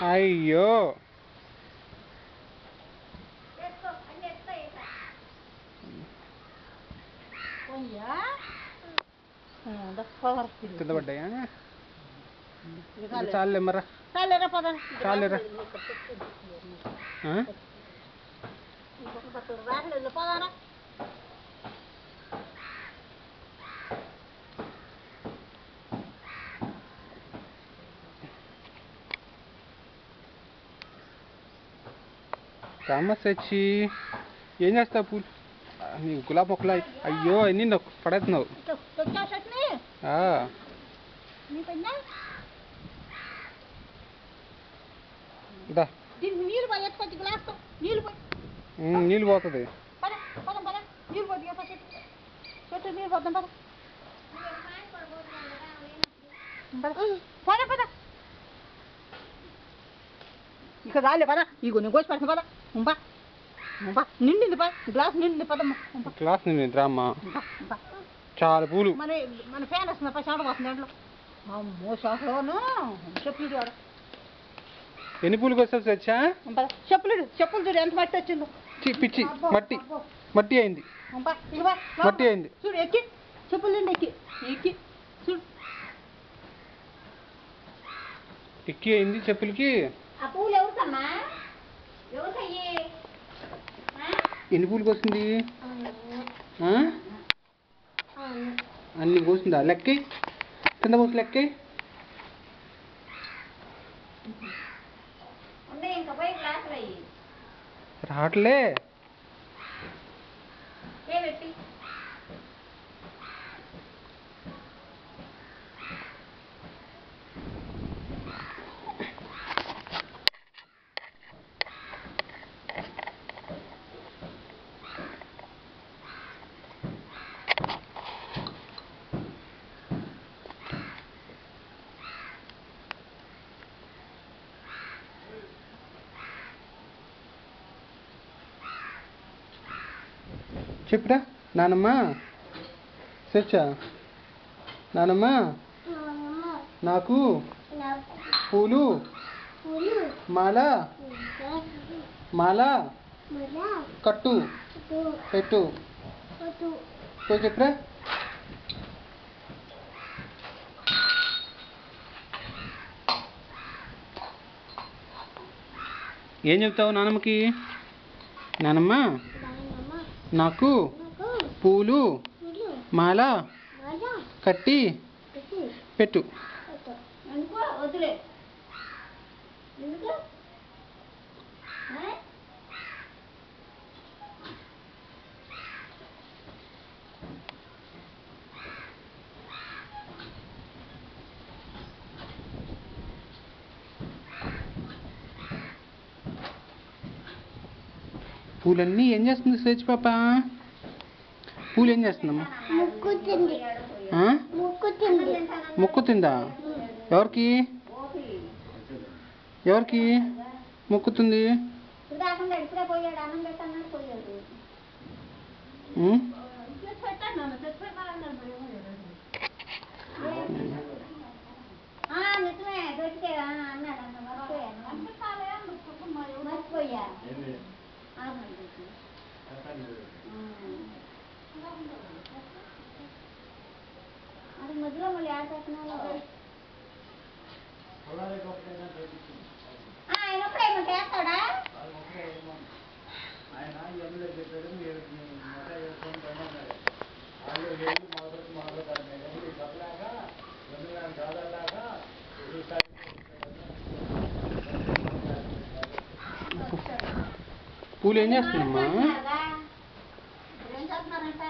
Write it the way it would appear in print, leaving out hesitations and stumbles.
అయ్యో కింద పడ్డాయా? చాలే మరా చాలేరా. రామసచ్చి ఏం చేస్తావు? పూలు నీకు గులాబీ మొక్కలు. అయ్యో అన్నీ పడేస్తున్నావు. నీళ్ళు పోతుంది. ఇక రాలే పదా ఇగో నేను కోసి పడతా పదా నిండింది గ్లాస్ నిండింది పదమ్మా. గ్లాస్ నిండింది రామ్మా. చాలా పూలు. మన ఫ్యాన్ వస్తుంది షాట వస్తుంది దాంట్లో. అమ్మో షాటలోను చెప్పులు చూడ. ఎన్ని పూలు వస్తావు సచ్చా? చెప్పులు చూడు ఎంత మట్టి వచ్చిందో. పిచ్చి మట్టి మట్టి అయింది. మట్టి అయింది చూడు. ఎక్కి చెప్పులు నిండి ఎక్కి చూడు. ఎక్కి అయింది చెప్పులకి. ఎన్ని పూలు కోసింది? అన్ని కోసిందా? లెక్కి కింద పోసి లెక్కి. రావట్లే. చెప్పురా నానమ్మ. సచ్చా నానమ్మ నాకు పూలు మాల కట్టు పెట్టు. చెప్పురా. ఏం చెప్తావు నానమ్మకి? నానమ్మ నాకు పూలు మాల కట్టి పెట్టు. పూలన్నీ ఏం చేస్తుంది స్వేచ్ఛ పాప? పూలు ఏం చేస్తుందమ్మా? మొక్కుతుందా? ఎవరికి ఎవరికి మొక్కుతుంది? మధ్యలో మళ్ళీ యాడ్ పెట్టిన ఆయన ఒక్కడేమో చేస్తాడా? పూలు ఏం చేస్తున్నామ్మా? ఏం చేస్తున్నారంట?